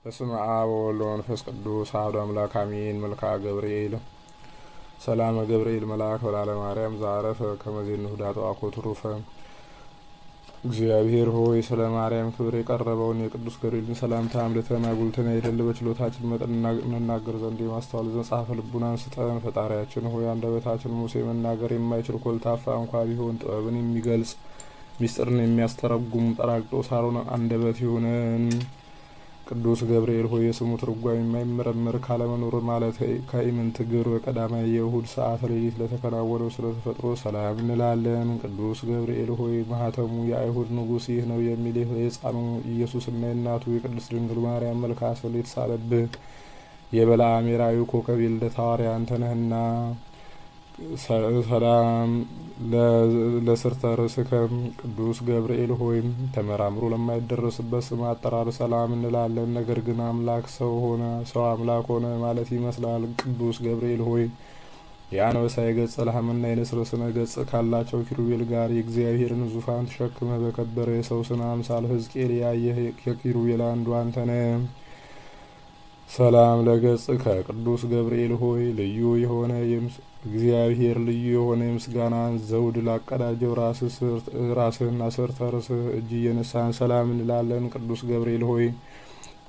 በስመ አብ ወወልድ ወመንፈስ ቅዱስ አሐዱ አምላክ አሜን። መልክዓ ገብርኤል ሰላመ ገብርኤል መልአክ በላለ ማርያም ዘአረፈ ከመ ዜንሁ ዳጥዋኮ ትሩፈ። እግዚአብሔር ሆይ ስለ ማርያም ክብር የቀረበውን የቅዱስ ገብርኤልን ሰላምታ አምልተን አጉልተን አይደለ በችሎታችን መጠን እንናገር ዘንድ የማስተዋል መጽሐፈ ልቡናን ስጠን። ፈጣሪያችን ሆይ አንደበታችን ሙሴ መናገር የማይችል ኮልታፋ እንኳ ቢሆን ጥበብን የሚገልጽ ሚስጥርን የሚያስተረጉም ጠራቅጦ ሳሮን አንደበት ይሁነን። ቅዱስ ገብርኤል ሆይ የስሙ ትርጓሜ የማይመረመር ካለመኖር ማለት ከኢምንት ግር በቀዳማዊ የእሁድ ሰዓት ሌሊት ለተከናወነው ስለ ተፈጥሮ ሰላም እንላለን። ቅዱስ ገብርኤል ሆይ ማህተሙ የአይሁድ ንጉሥ ይህ ነው የሚል የሕፃኑ ኢየሱስና የእናቱ የቅድስት ድንግል ማርያም መልክዓ ስዕል የተሳለብህ የበለዓም የራእዩ ኮከብ የልደት ሐዋርያ አንተ ነህና ሰላም ለስርተ ርእስከ ቅዱስ ገብርኤል ሆይ ተመራምሮ ለማይደረስበት ስም አጠራር ሰላም እንላለን። ነገር ግን አምላክ ሰው ሆነ፣ ሰው አምላክ ሆነ ማለት ይመስላል። ቅዱስ ገብርኤል ሆይ የአንበሳ የገጸ ላህምና የንስር ስነ ገጽ ካላቸው ኪሩቤል ጋር የእግዚአብሔርን ዙፋን ተሸክመ በከበረ የሰው ስነ አምሳል ሕዝቅኤል ያየህ ከኪሩቤል አንዱ አንተ ነህ። ሰላም ለገጽ ከቅዱስ ገብርኤል ሆይ ልዩ የሆነ እግዚአብሔር ልዩ የሆነ የምስጋናን ዘውድ ላቀዳጀው ራስህና ስርተ ርእስህ እጅ እየነሳን ሰላም እንላለን። ቅዱስ ገብርኤል ሆይ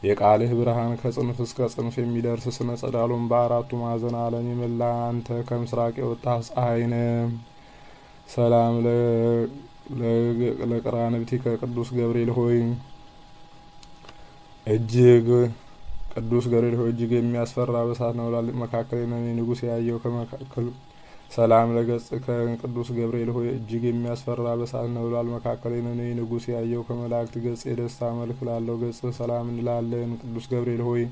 የቃልህ ብርሃን ከጽንፍ እስከ ጽንፍ የሚደርስ ስነ ጸዳሉን በአራቱ ማዕዘን ዓለም የመላ አንተ ከምስራቅ የወጣህ ፀሐይ ነህ። ሰላም ለቀራንብቲከ ቅዱስ ገብርኤል ሆይ ቅዱስ ገብርኤል ሆይ እጅግ የሚያስፈራ በእሳት ነበልባል መካከል ንጉሥ ያየው ከመካከል ሰላም ለገጽ ከቅዱስ ገብርኤል ሆይ እጅግ የሚያስፈራ በእሳት ነበልባል መካከል ንጉሥ ያየው ከመላእክት ገጽ የደስታ መልክ ላለው ገጽ ሰላም እንላለን። ቅዱስ ገብርኤል ሆይ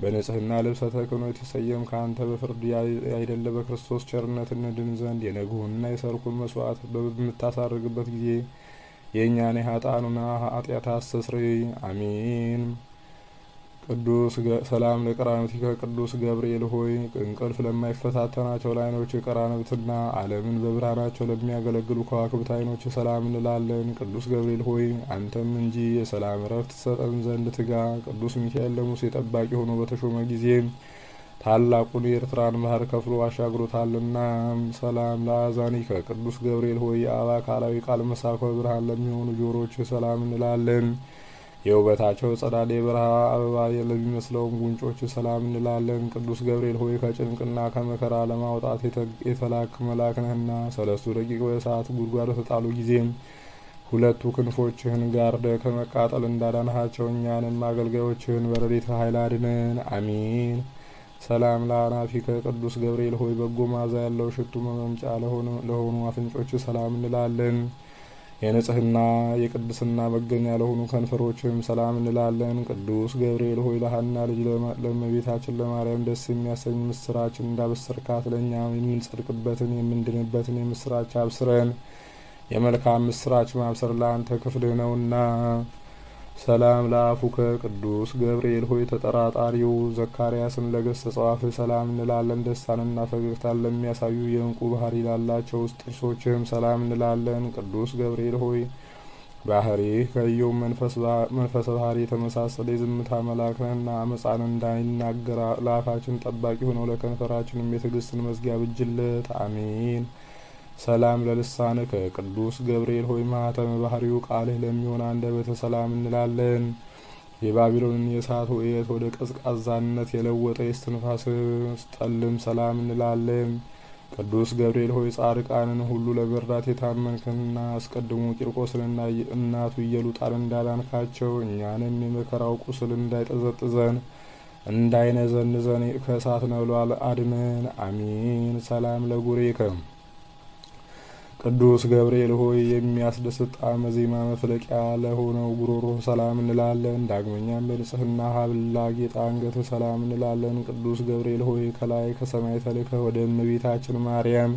በንጽህና ልብሰ ተክህኖ የተሰየም ከአንተ በፍርድ አይደለ በክርስቶስ ቸርነት እንድን ዘንድ የነግሁንና የሰርኩን መስዋዕት በምታሳርግበት ጊዜ የእኛን የኃጥአኑን ኃጢአት አስተስርይ። አሜን። ሰላም ለቀራንብቲከ ቅዱስ ገብርኤል ሆይ እንቅልፍ ለማይፈታተናቸው ለዓይኖች ቀራንብትና ዓለምን በብርሃናቸው ለሚያገለግሉ ከዋክብት ዓይኖች ሰላም እንላለን። ቅዱስ ገብርኤል ሆይ አንተም እንጂ የሰላም እረፍት ትሰጠን ዘንድ ትጋ። ቅዱስ ሚካኤል ለሙሴ ጠባቂ ሆኖ በተሾመ ጊዜ ታላቁን የኤርትራን ባህር ከፍሎ አሻግሮታልና። ሰላም ለአዛኒከ ቅዱስ ገብርኤል ሆይ የአብ አካላዊ ቃል መሳኮ ብርሃን ለሚሆኑ ጆሮች ሰላም እንላለን። የውበታቸው ጸዳል የበረሃ አበባ ለሚመስለውም ጉንጮች ሰላም እንላለን። ቅዱስ ገብርኤል ሆይ ከጭንቅና ከመከራ ለማውጣት የተላክ መልአክ ነህና ሰለስቱ ደቂቅ በእሳት ጉድጓድ በተጣሉ ጊዜም ሁለቱ ክንፎችህን ጋርደ ከመቃጠል እንዳዳንሃቸው እኛንም አገልጋዮችህን በረድኤተ ኃይል አድነን። አሜን። ሰላም ለአናፊከ ቅዱስ ገብርኤል ሆይ በጎ መዓዛ ያለው ሽቱ መመምጫ ለሆኑ አፍንጮች ሰላም እንላለን። የንጽህና የቅድስና መገኛ ለሆኑ ከንፈሮችም ሰላም እንላለን። ቅዱስ ገብርኤል ሆይ ለሐና ልጅ ለእመቤታችን ለማርያም ደስ የሚያሰኝ ምስራችን እንዳበሰርካት ለእኛ የምንጸድቅበትን የምንድንበትን የምስራች አብስረን። የመልካም ምስራች ማብሰር ለአንተ ክፍልህ ነውና። ሰላም ለአፉከ ቅዱስ ገብርኤል ሆይ ተጠራጣሪው ዘካርያስን ለገሰጸው አፍህ ሰላም እንላለን። ደስታንና ፈገግታን ለሚያሳዩ የእንቁ ባህሪ ላላቸው ውስጥ ጥርሶችህም ሰላም እንላለን። ቅዱስ ገብርኤል ሆይ ባህሪህ ከኢዮብ መንፈሰ ባህሪ የተመሳሰለ የዝምታ መልአክ ነህና አመፃን እንዳይናገር ለአፋችን ጠባቂ ሆነው ለከንፈራችንም የትዕግስትን መዝጊያ ብጅለት። አሜን። ሰላም ለልሳንከ ቅዱስ ገብርኤል ሆይ ማኅተመ ባህሪው ቃልህ ለሚሆን አንደበተ ሰላም እንላለን። የባቢሎንን የእሳት ውእየት ወደ ቀዝቃዛነት የለወጠ የእስትንፋስ ጠልም ሰላም እንላለን። ቅዱስ ገብርኤል ሆይ ጻድቃንን ሁሉ ለመርዳት የታመንክና አስቀድሞ ቂርቆስንና እናቱ ኢየሉጣን እንዳዳንካቸው እኛንም የመከራው ቁስል እንዳይጠዘጥዘን እንዳይነዘንዘን ከእሳት ነበልባል አድነን። አሜን። ሰላም ለጉሬከ ቅዱስ ገብርኤል ሆይ የሚያስደስት ጣዕመ ዜማ መፍለቂያ ለሆነው ጉሮሮ ሰላም እንላለን። ዳግመኛም በንጽህና ሐብል ላጌጠ አንገት ሰላም እንላለን። ቅዱስ ገብርኤል ሆይ ከላይ ከሰማይ ተልከህ ወደ እመቤታችን ማርያም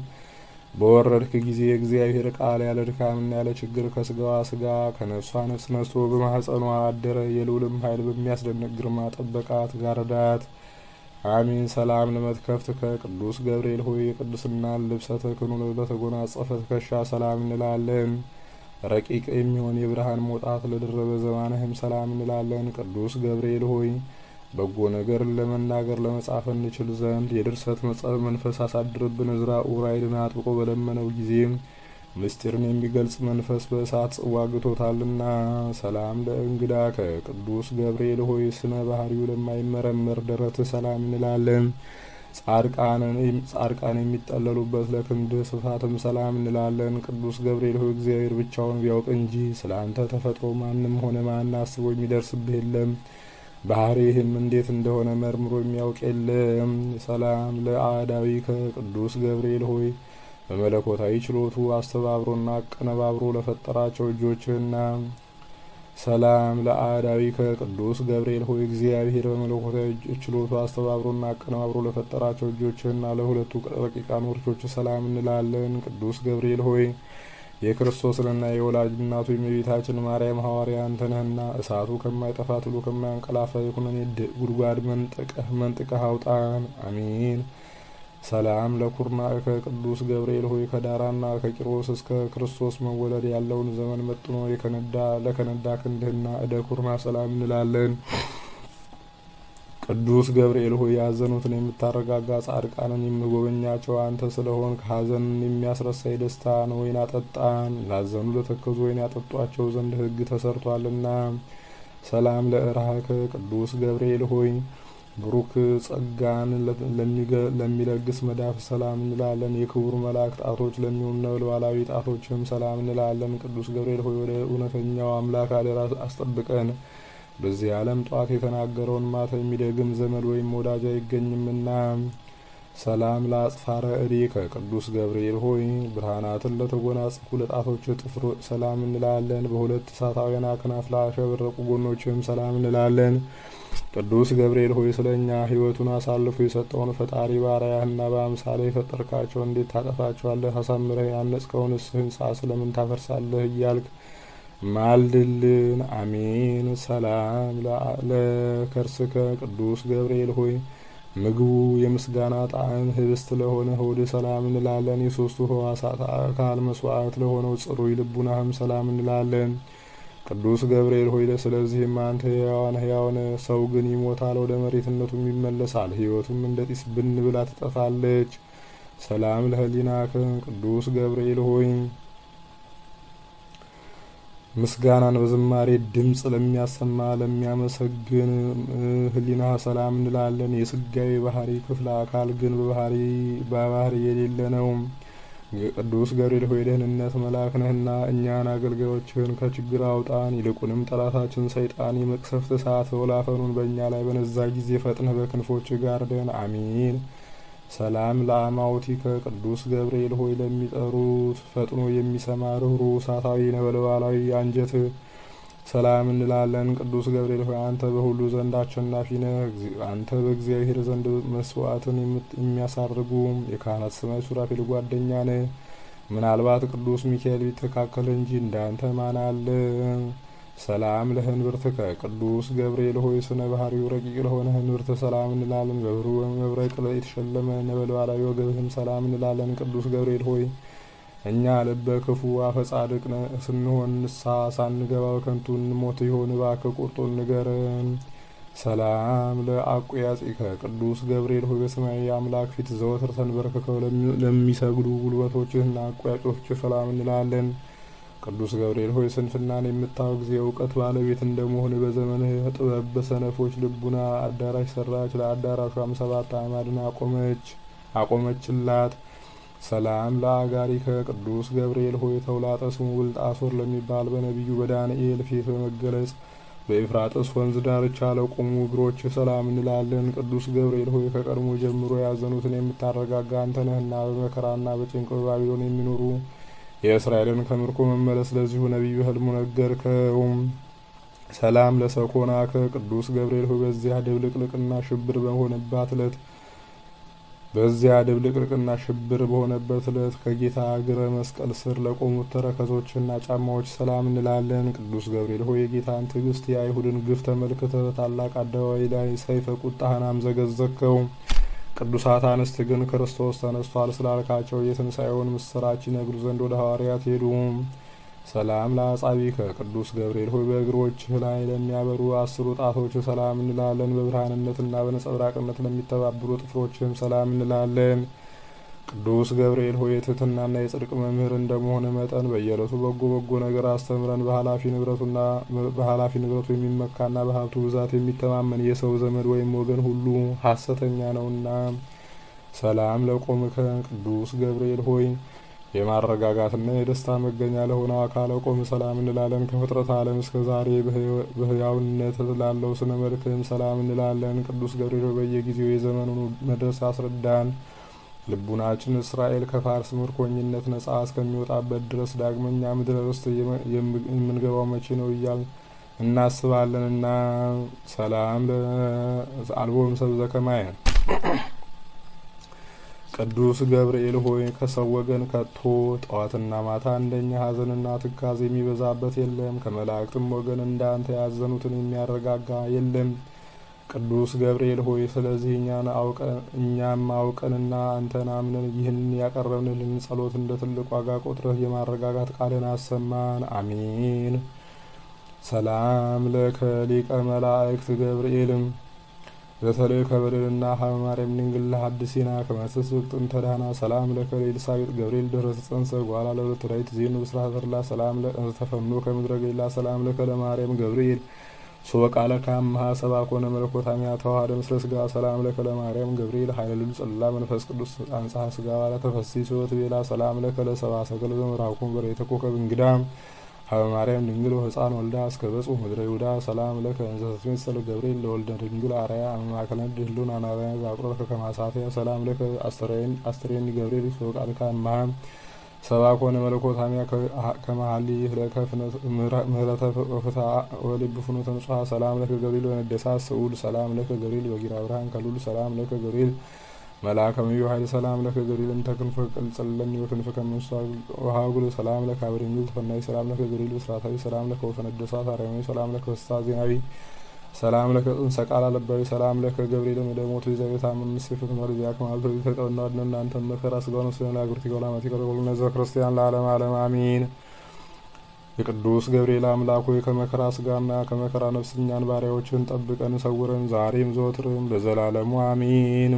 በወረድክ ጊዜ እግዚአብሔር ቃል ያለ ድካምና ያለ ችግር ከስጋዋ ስጋ ከነፍሷ ነፍስ ነስቶ በማኅፀኗ አደረ። የልዑልም ኃይል በሚያስደንቅ ግርማ ጠበቃት ጋረዳት። አሜን። ሰላም ለመትከፍትከ ቅዱስ ገብርኤል ሆይ የቅድስናን ልብሰ ተክህኖ ለተጎናጸፈ ትከሻ ሰላም እንላለን። ረቂቅ የሚሆን የብርሃን መውጣት ለደረበ ዘባንህም ሰላም እንላለን። ቅዱስ ገብርኤል ሆይ በጎ ነገርን ለመናገር ለመጻፍ እንችል ዘንድ የድርሰት መንፈስ አሳድርብን። ዕዝራ ኡራኤልን አጥብቆ በለመነው ጊዜ ምስጢርን የሚገልጽ መንፈስ በእሳት ጽዋ ግቶታልና። ሰላም ለእንግዳ ከቅዱስ ገብርኤል ሆይ ስነ ባህሪው ለማይመረመር ደረት ሰላም እንላለን። ጻድቃን የሚጠለሉበት ለክንድ ስፋትም ሰላም እንላለን። ቅዱስ ገብርኤል ሆይ እግዚአብሔር ብቻውን ቢያውቅ እንጂ ስለ አንተ ተፈጥሮ ማንም ሆነ ማን አስቦ የሚደርስብህ የለም። ባህሪህም እንዴት እንደሆነ መርምሮ የሚያውቅ የለም። ሰላም ለአዳዊ ከቅዱስ ገብርኤል ሆይ በመለኮታዊ ችሎቱ አስተባብሮና አቀነባብሮ ለፈጠራቸው እጆችህና ሰላም ለአዳዊ ከቅዱስ ገብርኤል ሆይ እግዚአብሔር በመለኮታዊ ችሎቱ አስተባብሮና አቀነባብሮ ለፈጠራቸው እጆችህና ለሁለቱ ረቂቃን ወርቾች ሰላም እንላለን። ቅዱስ ገብርኤል ሆይ የክርስቶስንና የወላጅ እናቱ የእመቤታችን ማርያም ሐዋርያ አንተ ነህና እሳቱ ከማይጠፋ ትሉ ከማያንቀላፋ የኩነኔ ጉድጓድ መንጥቀህ አውጣን። አሜን። ሰላም ለኩርናዕከ ቅዱስ ገብርኤል ሆይ ከዳራና ከቂሮስ እስከ ክርስቶስ መወለድ ያለውን ዘመን መጥኖ ለከነዳ ክንድህና እደ ኩርና ሰላም እንላለን። ቅዱስ ገብርኤል ሆይ ያዘኑትን የምታረጋጋ ጻድቃንን የምጎበኛቸው አንተ ስለሆን ከሐዘንን የሚያስረሳ የደስታን ወይን አጠጣን። ላዘኑ ለተከዙ ወይን ያጠጧቸው ዘንድ ሕግ ተሰርቷልና። ሰላም ለእርሃከ ቅዱስ ገብርኤል ሆይ ብሩክ ጸጋን ለሚለግስ መዳፍ ሰላም እንላለን። የክቡር መልአክ ጣቶች ለሚሆኑ ነበልባላዊ ጣቶችም ሰላም እንላለን። ቅዱስ ገብርኤል ሆይ ወደ እውነተኛው አምላክ አደራ አስጠብቀን። በዚህ ዓለም ጧት የተናገረውን ማታ የሚደግም ዘመድ ወይም ወዳጅ አይገኝምና። ሰላም ለአጽፋረ እዴ ከቅዱስ ገብርኤል ሆይ ብርሃናትን ለተጎናጸፉ ለጣቶች ጥፍር ሰላም እንላለን። በሁለት እሳታውያን አክናፍ ላሸበረቁ ጎኖችም ሰላም እንላለን። ቅዱስ ገብርኤል ሆይ ስለኛ ሕይወቱን አሳልፎ የሰጠውን ፈጣሪ ባሪያህና በአምሳሌ የፈጠርካቸው እንዴት ታጠፋቸዋለህ? አሳምረህ ያነጽከውንስ ሕንጻ ስለምን ታፈርሳለህ? እያልክ ማልድልን። አሜን። ሰላም ለከርስከ ቅዱስ ገብርኤል ሆይ ምግቡ የምስጋና ጣዕም ህብስት ለሆነ ሆድ ሰላም እንላለን። የሶስቱ ሕዋሳት አካል መስዋዕት ለሆነው ጽሩይ ልቡናህም ሰላም እንላለን። ቅዱስ ገብርኤል ሆይ ስለዚህም አንተ ሕያው ነህ። ሰው ግን ይሞታል፣ ወደ መሬትነቱም ይመለሳል። ሕይወቱም እንደ ጢስ ብን ብላ ትጠፋለች። ሰላም ለህሊናከ ቅዱስ ገብርኤል ሆይ ምስጋናን በዝማሬ ድምጽ ለሚያሰማ ለሚያመሰግን ህሊና ሰላም እንላለን። የስጋዊ ባህሪ ክፍለ አካል ግን በባህሪ የሌለ ነው። ቅዱስ ገብርኤል ሆይ ደህንነት መልአክ ነህና እኛን አገልጋዮችህን ከችግር አውጣን። ይልቁንም ጠላታችን ሰይጣን የመቅሰፍት እሳት ወላፈኑን በእኛ ላይ በነዛ ጊዜ ፈጥነህ በክንፎች ጋርደን። አሚን። ሰላም ለአማውቲከ ቅዱስ ገብርኤል ሆይ ለሚጠሩት ፈጥኖ የሚሰማ ርኅሩኅ እሳታዊ ነበልባላዊ አንጀት ሰላም እንላለን። ቅዱስ ገብርኤል ሆይ አንተ በሁሉ ዘንድ አሸናፊ ነህ። አንተ በእግዚአብሔር ዘንድ መስዋዕትን የሚያሳርጉ የካህናት ሰማይ ሱራፌል ጓደኛ ነህ። ምናልባት ቅዱስ ሚካኤል ቢተካከል እንጂ እንዳንተ ማን አለ? ሰላም ለህንብርትከ ቅዱስ ገብርኤል ሆይ ስነ ባህሪው ረቂቅ ለሆነ ህንብርት ሰላም እንላለን። በብሩህ መብረቅ ላይ የተሸለመ ነበልባላዊ ወገብህም ሰላም እንላለን። ቅዱስ ገብርኤል ሆይ እኛ ልበ ክፉ አፈ ጻድቅ ስንሆን ንስሐ ሳንገባ ከንቱ እንሞት ይሆን? እባክህ ቁርጡን ንገረን። ሰላም ለአቁያጺከ ቅዱስ ገብርኤል ሆይ በሰማያዊ አምላክ ፊት ዘወትር ተንበርክከው ለሚሰግዱ ጉልበቶችህና አቁያጮች ሰላም እንላለን። ቅዱስ ገብርኤል ሆይ ስንፍናን የምታወግዝ የእውቀት ባለቤት እንደመሆን በዘመንህ ጥበብ በሰነፎች ልቡና አዳራሽ ሰራች። ለአዳራሿም 7 አዕማድን አቆመችላት። ሰላም ለአጋሪከ ቅዱስ ገብርኤል ሆይ ተውላጠ ስሙ ብልጣሶር ለሚባል በነቢዩ በዳንኤል ፊት በመገለጽ በኤፍራጥስ ወንዝ ዳርቻ ለቆሙ እግሮች ሰላም እንላለን። ቅዱስ ገብርኤል ሆይ ከቀድሞ ጀምሮ ያዘኑትን የምታረጋጋ አንተ ነህና በመከራና በጭንቅ በባቢሎን የሚኖሩ የእስራኤልን ከምርኮ መመለስ ለዚሁ ነቢዩ ህልሙ ነገርከው። ሰላም ለሰኮናከ ቅዱስ ገብርኤል ሆይ በዚያ ድብልቅልቅና ሽብር በሆነበት ዕለት ከጌታ እግረ መስቀል ስር ለቆሙት ተረከዞችና ጫማዎች ሰላም እንላለን። ቅዱስ ገብርኤል ሆይ የጌታን ትዕግስት የአይሁድን ግፍ ተመልክተህ በታላቅ አደባባይ ላይ ሰይፈ ቁጣህን አምዘገዘግከው። ቅዱሳት አንስት ግን ክርስቶስ ተነስቷል ስላልካቸው የትንሣኤውን ምስራች ይነግሩ ዘንድ ወደ ሐዋርያት ሄዱ። ሰላም ለአጻቢከ ቅዱስ ገብርኤል ሆይ በእግሮችህ ላይ ለሚያበሩ 10 ጣቶች ሰላም እንላለን። በብርሃንነትና በነጸብራቅነት ለሚተባበሩ ጥፍሮችህም ሰላም እንላለን። ቅዱስ ገብርኤል ሆይ የትህትናና የጽድቅ መምህር እንደመሆነ መጠን በየዕለቱ በጎ ነገር አስተምረን። በኃላፊ ንብረቱ የሚመካና በሀብቱ ብዛት የሚተማመን የሰው ዘመድ ወይም ወገን ሁሉ ሐሰተኛ ነውና። ሰላም ለቆምከ ቅዱስ ገብርኤል ሆይ የማረጋጋትና የደስታ መገኛ ለሆነው አካለ ቆም ሰላም እንላለን። ከፍጥረት ዓለም እስከ ዛሬ በሕያውነት ላለው ስነ መልክም ሰላም እንላለን። ቅዱስ ገብርኤል ሆይ በየጊዜው የዘመኑን መድረስ አስረዳን። ልቡናችን እስራኤል ከፋርስ ምርኮኝነት ነጻ እስከሚወጣበት ድረስ ዳግመኛ ምድረ ርስት የምንገባው መቼ ነው እያል እናስባለንና። ሰላም አልቦም ሰብዘ ከማየ ቅዱስ ገብርኤል ሆይ ከሰው ወገን ከቶ ጠዋትና ማታ እንደኛ ሐዘንና ትካዜ የሚበዛበት የለም። ከመላእክትም ወገን እንዳንተ ያዘኑትን የሚያረጋጋ የለም። ቅዱስ ገብርኤል ሆይ ስለዚህ እኛም አውቀንና አንተን አምነን ይህን ያቀረብንልን ጸሎት እንደ ትልቅ ዋጋ ቆጥረህ የማረጋጋት ቃልን አሰማን። አሜን። ሰላም ለከ ሊቀ መላእክት ገብርኤልም በተለይ ከበደልና ሀበ ማርያም ድንግል ለሐድሲና ከመሰስ ወቅትን ተዳና ሰላም ለከ ለኤልሳቤጥ ገብርኤል ድኅረ ተጸንሰ ጓላ ለሁለት ዳዊት ዜኑ ብስራተ ተድላ ሰላም ለተፈኖ ከምድረ ገሊላ ሰላም ለከ ለማርያም ገብርኤል ሶበቃለ ካምሃ ሰብአ ኮነ መለኮታሚያ ተዋሃደ ምስለ ስጋ ሰላም ለከ ለማርያም ገብርኤል ኃይለ ልዑል ጸላ መንፈስ ቅዱስ አንጽሐ ስጋ ባላ ተፈሲ ሶት ቤላ ሰላም ለከ ለሰብአ ሰገል ዘምራኩም በሬተ ኮከብ እንግዳም ሀበ ማርያም ድንግል ወሕፃን ወልዳ እስከ በጽሑ ምድረ ይሁዳ ሰላም ለከ እንዘ ትትሜሰል ገብርኤል ለወልደ ድንግል አርአያ አመማከለ ድህሉን አናብያ ዘአቁረከ ከማሳትያ ሰላም ለከ አስተሬኒ ገብርኤል ሶበቃለ ካምሃ ሰብአ ኮነ መለኮታሚያ ከመሀሊ ለከ ምህረተ ፍትሐ ወልብ ፍኖተ ንጹሐ ሰላም ለከ ገብርኤል ወነደሳት ስዑል ሰላም ለከ ገብርኤል በጊራ ብርሃን ከሉል ሰላም ለከ ገብርኤል መልአከ ምዩ ኃይል ሰላም ለከ ገብርኤል እንተ ክንፈ ቅልጽለኒ ወክንፈ ከመንሷ ወሃጉል ሰላም ለከ አብረኙል ተፈናይ ሰላም ለከ ገብርኤል ብስራታዊ ሰላም ለከ ወፈነደሳት አርያማዊ ሰላም ለከ ፍስሐ ዜናዊ ሰላም ለከ ጽንሰ ቃል አለባዊ ሰላም ለከ ገብርኤል መደሞቱ ይዘቤታ ምንስፍት መርዚያ ከማልቶ ተቀውና እናንተ መከራ ስጋውን ስለና ጉርቲ ጎላማቲ ከረጎል ነዘ ክርስቲያን ለዓለም ዓለም አሜን። የቅዱስ ገብርኤል አምላክ ሆይ ከመከራ ስጋና ከመከራ ነፍስ እኛን ባሪያዎችን ጠብቀን ሰውረን ዛሬም ዘወትርም ለዘላለሙ አሜን።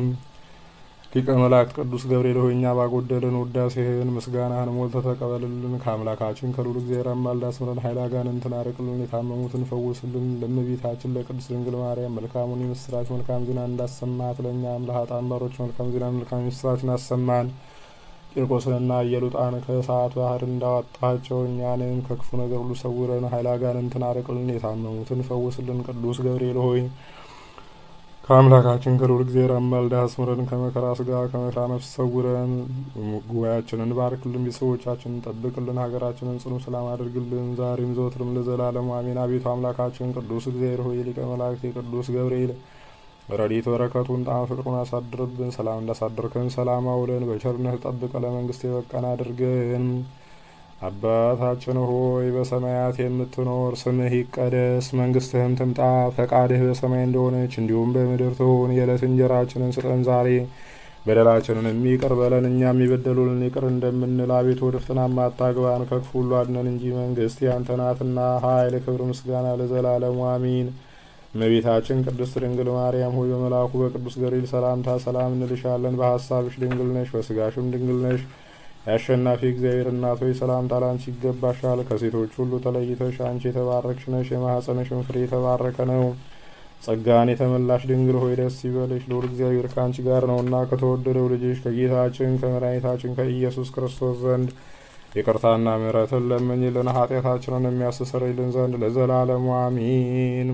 ሊቀ መላእክት ቅዱስ ገብርኤል ሆይ እኛ ባጎደልን ውዳሴህን ምስጋናህን ሞልተህ ተቀበልልን። ከአምላካችን ከልዑል እግዚአብሔር አማልደህ አስምረን። ኃይለ አጋንንትን አርቅልን። የታመሙትን ፈውስልን። ለእመቤታችን ለቅድስት ድንግል ማርያም መልካሙን የምስራች መልካም ዜና እንዳሰማት ለእኛም ለኃጥአን ባሮች መልካም ዜና መልካም የምስራችን አሰማን። ቂርቆስንና ኢየሉጣን ከእሳት ባህር እንዳወጣቸው እኛንም ከክፉ ነገር ሁሉ ሰውረን። ኃይለ አጋንንትን አርቅልን። የታመሙትን ፈውስልን። ቅዱስ ገብርኤል ሆይ ከአምላካችን ከልዑል እግዚአብሔር አማልደህ አስምረን። ከመከራ ስጋ ከመከራ ነፍስ ሰውረን። ጉባኤያችንን ባርክልን። ቤተሰቦቻችንን ጠብቅልን። ሀገራችንን ጽኑ ሰላም አድርግልን። ዛሬም ዘወትርም ለዘላለሙ አሜን። አቤቱ አምላካችን ቅዱስ እግዚአብሔር ሆይ ሊቀ መላእክት የቅዱስ ገብርኤል ረድኤት በረከቱን ጣዕመ ፍቅሩን አሳድርብን። ሰላም እንዳሳደርከን ሰላም አውለን። በቸርነት ጠብቀ ለመንግስት የበቃን አድርገን። አባታችን ሆይ በሰማያት የምትኖር ስምህ ይቀደስ፣ መንግስትህም ትምጣ፣ ፈቃድህ በሰማይ እንደሆነች እንዲሁም በምድር ትሁን። የዕለት እንጀራችንን ስጠን ዛሬ፣ በደላችንን ይቅር በለን እኛም የበደሉንን ይቅር እንደምንል። አቤቱ ወደ ፈተናም አታግባን ከክፉ ሁሉ አድነን እንጂ መንግስት ያንተ ናትና፣ ኃይል፣ ክብር፣ ምስጋና ለዘላለሙ አሜን። እመቤታችን ቅድስት ድንግል ማርያም ሆይ በመልአኩ በቅዱስ ገብርኤል ሰላምታ ሰላም እንልሻለን። በሀሳብሽ ድንግል ነሽ፣ በስጋሽም ድንግል ነሽ። የአሸናፊ እግዚአብሔር እናት ሆይ ሰላምታ ላንቺ ይገባሻል። ከሴቶች ሁሉ ተለይተሽ አንቺ የተባረክሽ ነሽ፣ የማኅፀንሽም ፍሬ የተባረከ ነው። ጸጋን የተመላሽ ድንግል ሆይ ደስ ይበልሽ፣ ልዑል እግዚአብሔር ከአንቺ ጋር ነውና ከተወደደው ልጅሽ ከጌታችን ከመድኃኒታችን ከኢየሱስ ክርስቶስ ዘንድ ይቅርታና ምሕረትን ለምኝልን ኃጢአታችንን የሚያስተሰርይልን ዘንድ ለዘላለሙ አሜን።